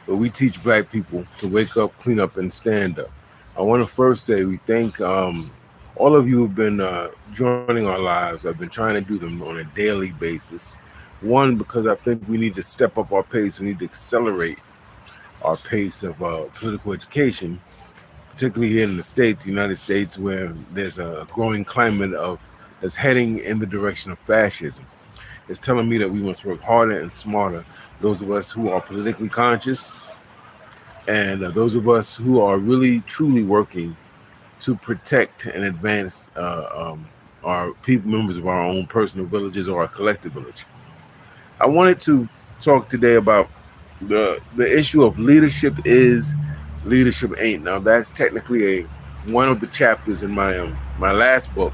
where we teach Black people to wake up, clean up, and stand up. I want to first say we thank all of you who've been joining our lives. I've been trying to do them on a daily basis. One, because I think we need to step up our pace. We need to accelerate our pace of political education, particularly here in the States, United States, where there's a growing climate of that's heading in the direction of fascism. It's telling me that we must work harder and smarter. Those of us who are politically conscious, and those of us who are really truly working to protect and advance our people, members of our own personal villages or our collective village. I wanted to talk today about the issue of leadership is, leadership ain't. Now that's technically a one of the chapters in my last book.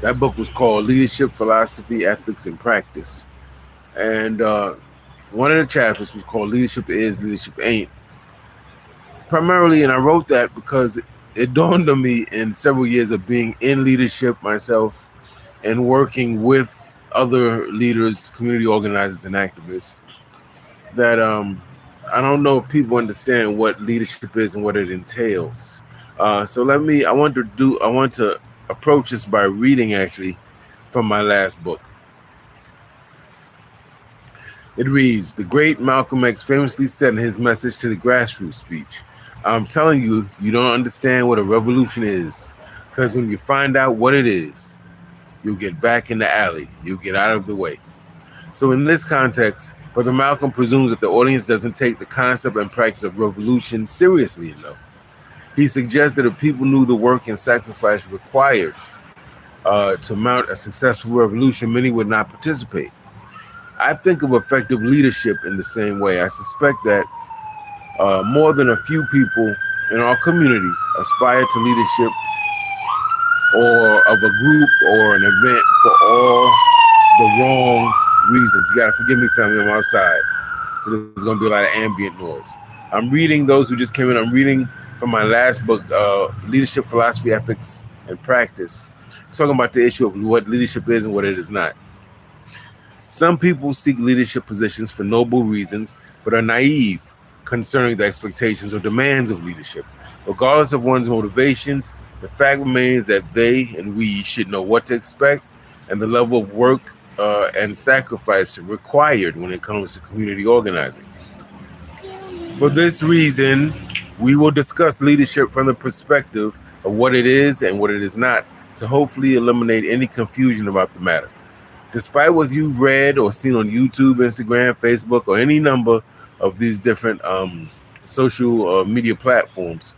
That book was called Leadership, Philosophy, Ethics, and Practice, and one of the chapters was called Leadership is, Leadership ain't. Primarily, and I wrote that because it dawned on me in several years of being in leadership myself and working with other leaders, community organizers, and activists that I don't know if people understand what leadership is and what it entails. So let me. I want to approach this by reading actually from my last book. It reads: The great Malcolm X famously said in his message to the grassroots speech, "I'm telling you, you don't understand what a revolution is, because when you find out what it is, you'll get back in the alley. You'll get out of the way." So in this context, Brother Malcolm presumes that the audience doesn't take the concept and practice of revolution seriously enough. He suggests that if people knew the work and sacrifice required to mount a successful revolution, many would not participate. I think of effective leadership in the same way. I suspect that more than a few people in our community aspire to leadership or of a group or an event for all the wrong reasons. You gotta forgive me, family. I'm outside, so there's gonna be a lot of ambient noise. I'm reading those who just came in. I'm reading from my last book, Leadership, Philosophy, Ethics, and Practice, talking about the issue of what leadership is and what it is not. Some people seek leadership positions for noble reasons, but are naive concerning the expectations or demands of leadership. Regardless of one's motivations, the fact remains that they and we should know what to expect and the level of work and sacrifice required when it comes to community organizing. For this reason, we will discuss leadership from the perspective of what it is and what it is not to hopefully eliminate any confusion about the matter. Despite what you've read or seen on YouTube, Instagram, Facebook, or any number of these different social media platforms,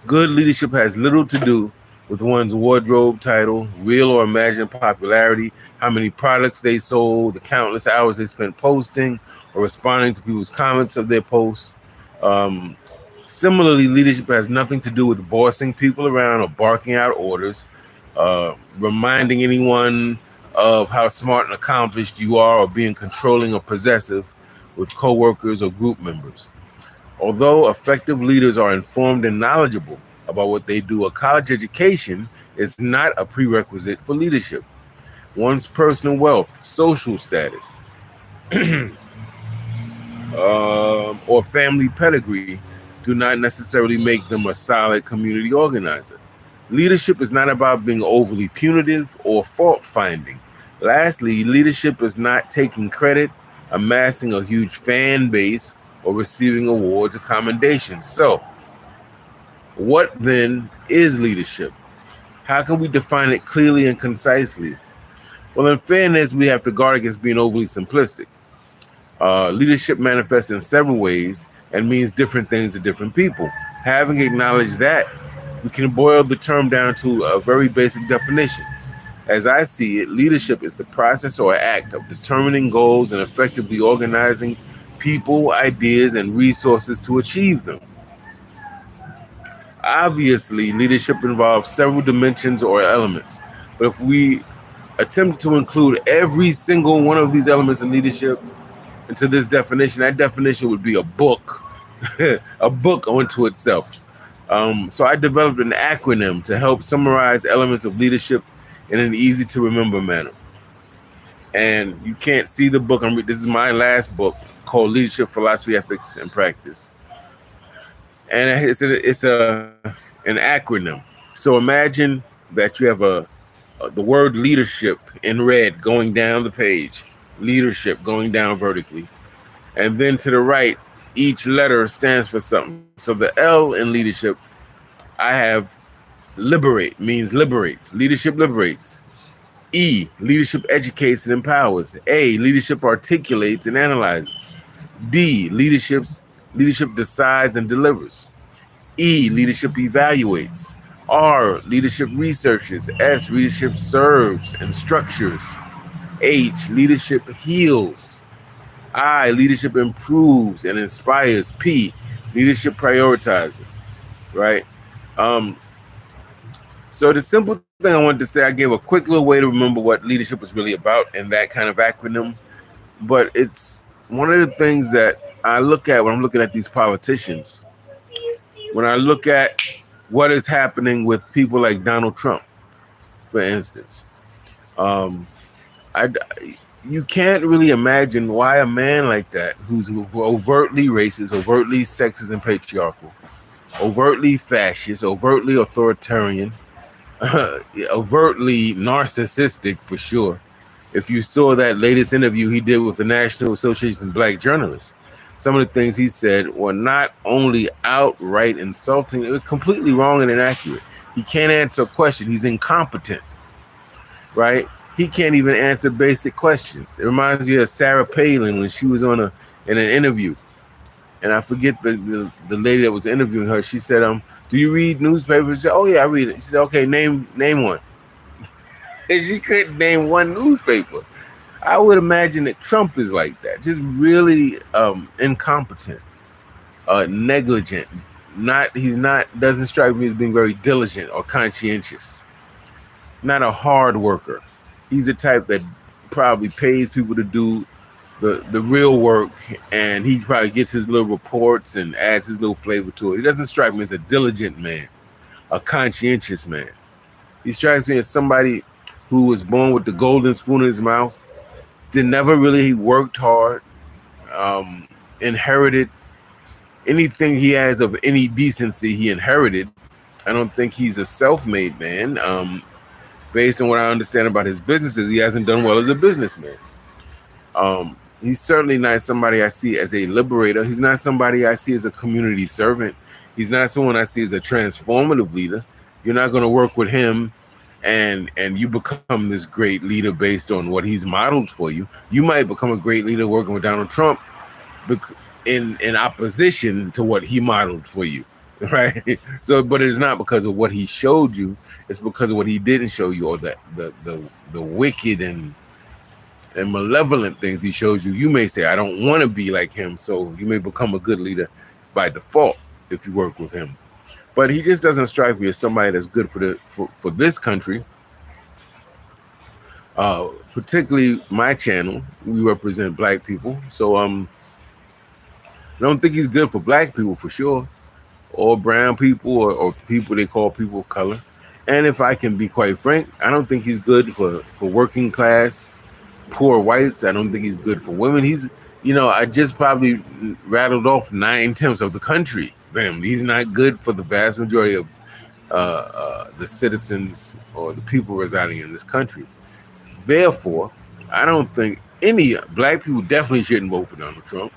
good leadership has little to do with one's wardrobe title, real or imagined popularity, how many products they sold, the countless hours they spent posting or responding to people's comments of their posts. Um, Similarly, leadership has nothing to do with bossing people around or barking out orders, reminding anyone of how smart and accomplished you are, or being controlling or possessive with coworkers or group members. Although effective leaders are informed and knowledgeable about what they do, a college education is not a prerequisite for leadership. One's personal wealth, social status, or family pedigree do not necessarily make them a solid community organizer. Leadership is not about being overly punitive or fault finding. Lastly, leadership is not taking credit, amassing a huge fan base, or receiving awards or commendations. So, what then is leadership? How can we define it clearly and concisely? Well, in fairness, we have to guard against being overly simplistic. Leadership manifests in several ways and means different things to different people. Having acknowledged that, we can boil the term down to a very basic definition. As I see it, leadership is the process or act of determining goals and effectively organizing people, ideas, and resources to achieve them. Obviously, leadership involves several dimensions or elements, but if we attempt to include every single one of these elements in leadership into this definition, that definition would be a book, a book unto itself. So I developed an acronym to help summarize elements of leadership in an easy to remember manner. And you can't see the book. This is my last book. called Leadership Philosophy, Ethics, and Practice. And it's an acronym. So imagine that you have the word leadership in red going down the page, leadership going down vertically. And then to the right, each letter stands for something. So the L in leadership, I have liberate, means liberates. Leadership liberates. E, leadership educates and empowers. A, leadership articulates and analyzes. D, leadership decides and delivers. E, leadership evaluates. R, leadership researches. S, leadership serves and structures. H, leadership heals. I, leadership improves and inspires. P, leadership prioritizes. Right? Um, so the simple thing I wanted to say, I gave a quick little way to remember what leadership was really about in that kind of acronym. But it's one of the things that I look at when I'm looking at these politicians. When I look at what is happening with people like Donald Trump, for instance, um, I, you can't really imagine why a man like that, who's overtly racist, overtly sexist and patriarchal, overtly fascist, overtly authoritarian, overtly narcissistic for sure. If you saw that latest interview he did with the National Association of Black Journalists, some of the things he said were not only outright insulting, they were completely wrong and inaccurate. He can't answer a question. He's incompetent, right? He can't even answer basic questions. It reminds me of Sarah Palin when she was in an interview. And I forget the lady that was interviewing her. She said, do you read newspapers? She said, oh yeah, I read it. She said, okay, name one. And she couldn't name one newspaper. I would imagine that Trump is like that, just really incompetent, negligent. Doesn't strike me as being very diligent or conscientious. Not a hard worker. He's the type that probably pays people to do the real work, and he probably gets his little reports and adds his little flavor to it. He doesn't strike me as a diligent man, a conscientious man. He strikes me as somebody who was born with the golden spoon in his mouth, never really worked hard, inherited anything he has of any decency he inherited. I don't think he's a self-made man. Based on what I understand about his businesses, he hasn't done well as a businessman. He's certainly not somebody I see as a liberator. He's not somebody I see as a community servant. He's not someone I see as a transformative leader. You're not going to work with him and you become this great leader based on what he's modeled for you. You might become a great leader working with Donald Trump in opposition to what he modeled for you, right? So, but it's not because of what he showed you. It's because of what he didn't show you, or the wicked and malevolent things he shows you. You may say, I don't want to be like him, so you may become a good leader by default if you work with him. But he just doesn't strike me as somebody that's good for this country. Particularly my channel, we represent black people. So I don't think he's good for black people for sure, or brown people, or people they call people of color. And if I can be quite frank, I don't think he's good for working class, poor whites. I don't think he's good for women. I just probably rattled off 9/10 of the country. Bam, he's not good for the vast majority of the citizens or the people residing in this country. Therefore, I don't think any black people definitely shouldn't vote for Donald Trump.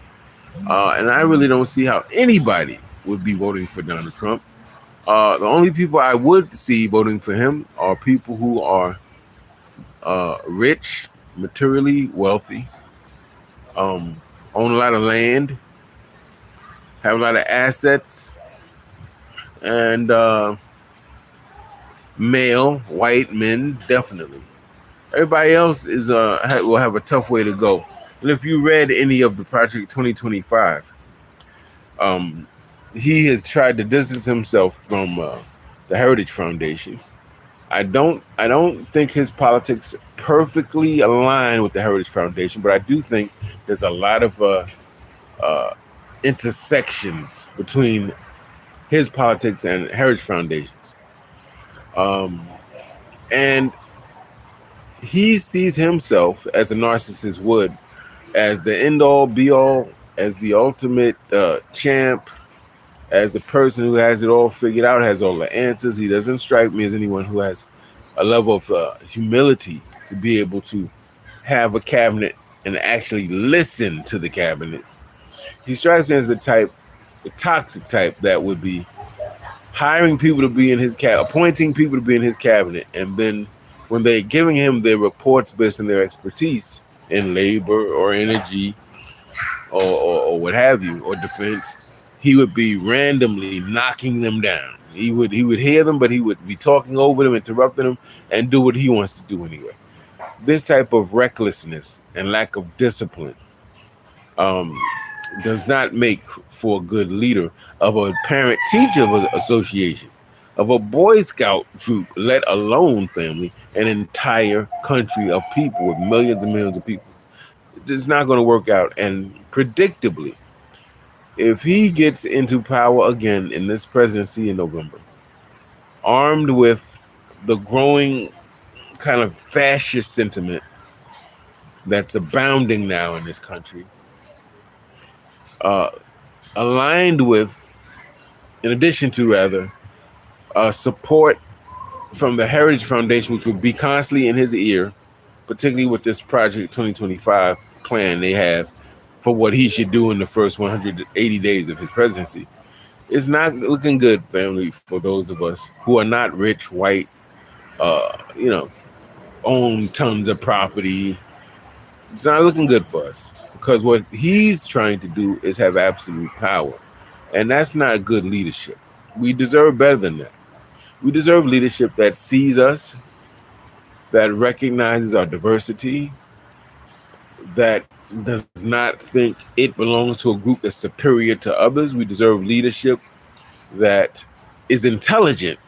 And I really don't see how anybody would be voting for Donald Trump. The only people I would see voting for him are people who are rich, materially wealthy, own a lot of land, have a lot of assets, and male, white men, definitely. Everybody else will have a tough way to go. And if you read any of the Project 2025, he has tried to distance himself from the Heritage Foundation. I don't think his politics perfectly align with the Heritage Foundation, but I do think there's a lot of intersections between his politics and Heritage Foundations. And he sees himself, as a narcissist would, as the end-all, be-all as the ultimate champ, as the person who has it all figured out, has all the answers. He doesn't strike me as anyone who has a level of humility to be able to have a cabinet and actually listen to the cabinet. He strikes me as the toxic type that would be hiring people to be in his appointing people to be in his cabinet, and then when they're giving him their reports based on their expertise in labor or energy or what have you, or defense, he would be randomly knocking them down. He would hear them, but he would be talking over them, interrupting them, and do what he wants to do anyway. This type of recklessness and lack of discipline um, does not make for a good leader of a parent-teacher association, of a Boy Scout troop, let alone family, an entire country of people with millions and millions of people. It's not going to work out. And predictably, if he gets into power again in this presidency in November, armed with the growing kind of fascist sentiment that's abounding now in this country, uh, aligned with, in addition to rather, support from the Heritage Foundation, which would be constantly in his ear, particularly with this Project 2025 plan they have for what he should do in the first 180 days of his presidency. It's not looking good, family, for those of us who are not rich, white, you know, own tons of property. It's not looking good for us because what he's trying to do is have absolute power. And that's not good leadership. We deserve better than that. We deserve leadership that sees us, that recognizes our diversity, that does not think it belongs to a group that's superior to others. We deserve leadership that is intelligent,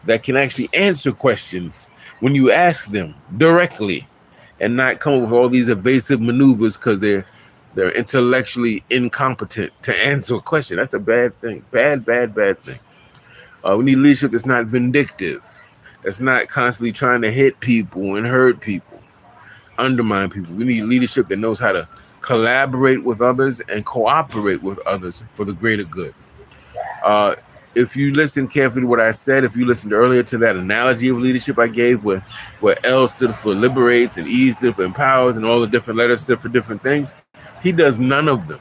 that can actually answer questions when you ask them directly and not come up with all these evasive maneuvers because they're intellectually incompetent to answer a question. That's a bad thing. Bad thing. We need leadership that's not vindictive, that's not constantly trying to hit people and hurt people, undermine people. We need leadership that knows how to collaborate with others and cooperate with others for the greater good. If you listen carefully to what I said, if you listened earlier to that analogy of leadership I gave, where L stood for liberates and E stood for empowers and all the different letters stood for different things, he does none of them.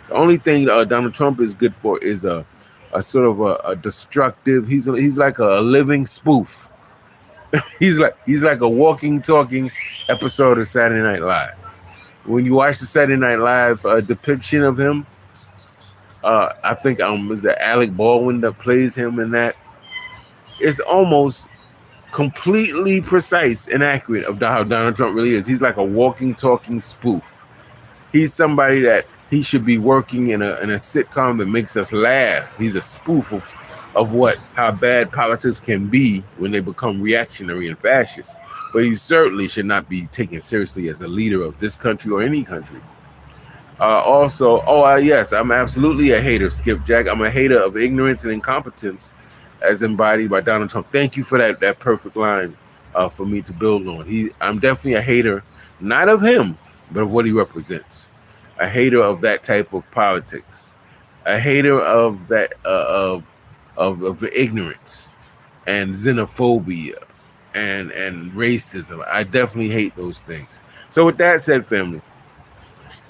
The only thing Donald Trump is good for is a sort of a destructive. He's like a living spoof. he's like a walking, talking episode of Saturday Night Live. When you watch the Saturday Night Live depiction of him, I think is it Alec Baldwin that plays him in that? It's almost completely precise and accurate of how Donald Trump really is. He's like a walking, talking spoof. He's somebody that he should be working in a sitcom that makes us laugh. He's a spoof of how bad politics can be when they become reactionary and fascist. But he certainly should not be taken seriously as a leader of this country or any country. Yes, I'm absolutely a hater, Skipjack. I'm a hater of ignorance and incompetence as embodied by Donald Trump. Thank you for that perfect line for me to build on. I'm definitely a hater, not of him, but of what he represents. A hater of that type of politics. A hater of that of ignorance and xenophobia and racism. I definitely hate those things. So with that said, family,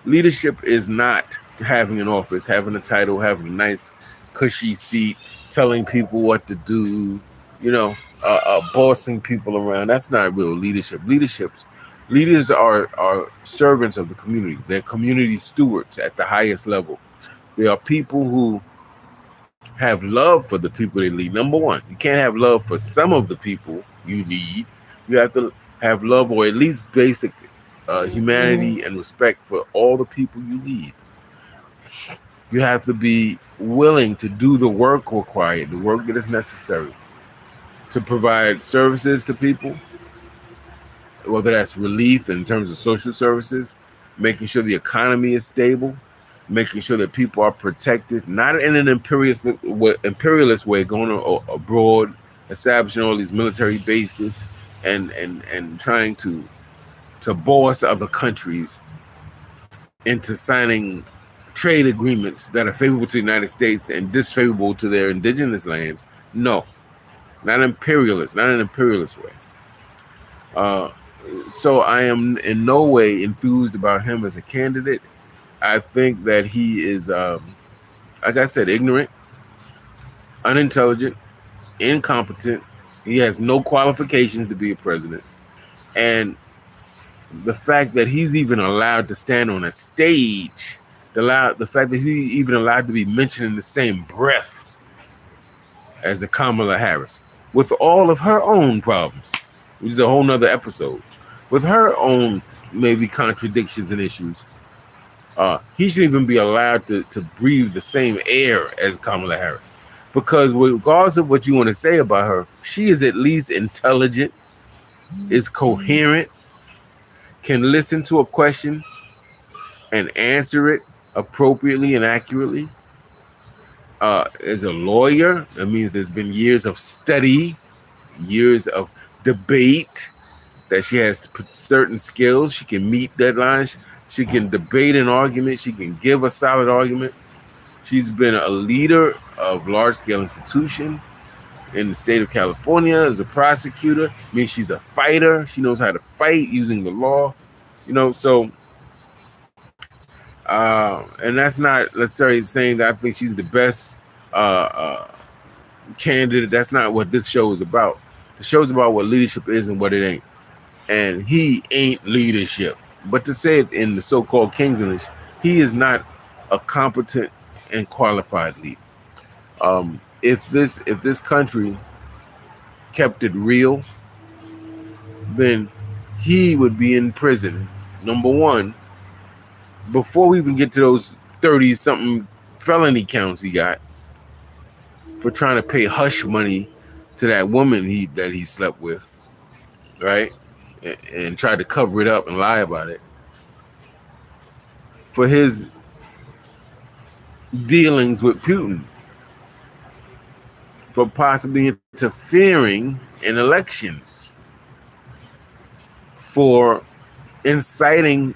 leadership is not having an office, having a title, having a nice cushy seat, telling people what to do, bossing people around. That's not real leadership. Leaders are servants of the community. They're community stewards at the highest level. They are people who have love for the people they lead. Number one, you can't have love for some of the people you lead. You have to have love, or at least basic humanity and respect for all the people you lead. You have to be willing to do the work required, the work that is necessary to provide services to people, whether that's relief in terms of social services, making sure the economy is stable, making sure that people are protected, not in an imperialist way, going abroad, establishing all these military bases and trying to boss other countries into signing trade agreements that are favorable to the United States and disfavorable to their indigenous lands. No, not imperialist, not an imperialist way. So I am in no way enthused about him as a candidate. I think that he is, like I said, ignorant, unintelligent, incompetent. He has no qualifications to be a president. And the fact that he's even allowed to stand on a stage, the fact that he's even allowed to be mentioned in the same breath as the Kamala Harris, with all of her own problems, which is a whole nother episode, with her own maybe contradictions and issues, he shouldn't even be allowed to breathe the same air as Kamala Harris. Because regardless of what you want to say about her, she is at least intelligent, is coherent, can listen to a question and answer it appropriately and accurately. As a lawyer, that means there's been years of study, years of debate, that she has certain skills. She can meet deadlines. She can debate an argument. She can give a solid argument. She's been a leader of large-scale institution in the state of California as a prosecutor. I mean, she's a fighter. She knows how to fight using the law. So, and that's not necessarily saying that I think she's the best candidate. That's not what this show is about. The show's about what leadership is and what it ain't. And he ain't leadership. But to say it in the so-called King's English, he is not a competent and qualified leader. If this country kept it real, then he would be in prison. Number one, before we even get to those 30-something felony counts he got for trying to pay hush money to that woman that he slept with, right? And tried to cover it up and lie about it. For his dealings with Putin, for possibly interfering in elections, for inciting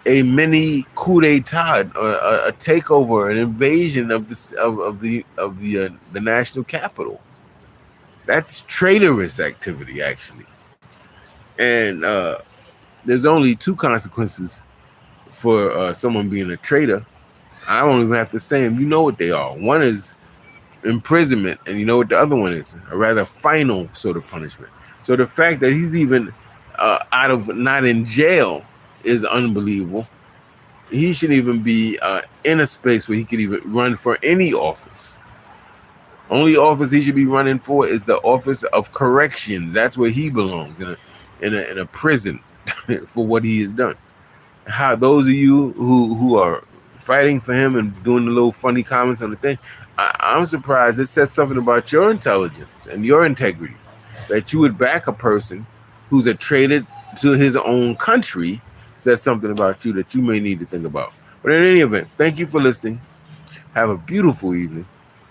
a mini coup d'état, a takeover, an invasion of the national capital. That's traitorous activity, actually. And there's only two consequences for someone being a traitor. I don't even have to say them. You know what they are. One is imprisonment, and you know what the other one is, a rather final sort of punishment. So the fact that he's even not in jail is unbelievable. He shouldn't even be in a space where he could even run for any office. Only office he should be running for is the office of corrections. That's where he belongs, in a prison for what he has done. How those of you who are fighting for him and doing the little funny comments on the thing, I'm surprised. It says something about your intelligence and your integrity that you would back a person who's a traitor to his own country. Says something about you that you may need to think about. But in any event, thank you for listening. Have a beautiful evening.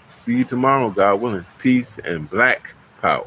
See you tomorrow, God willing. Peace and Black power.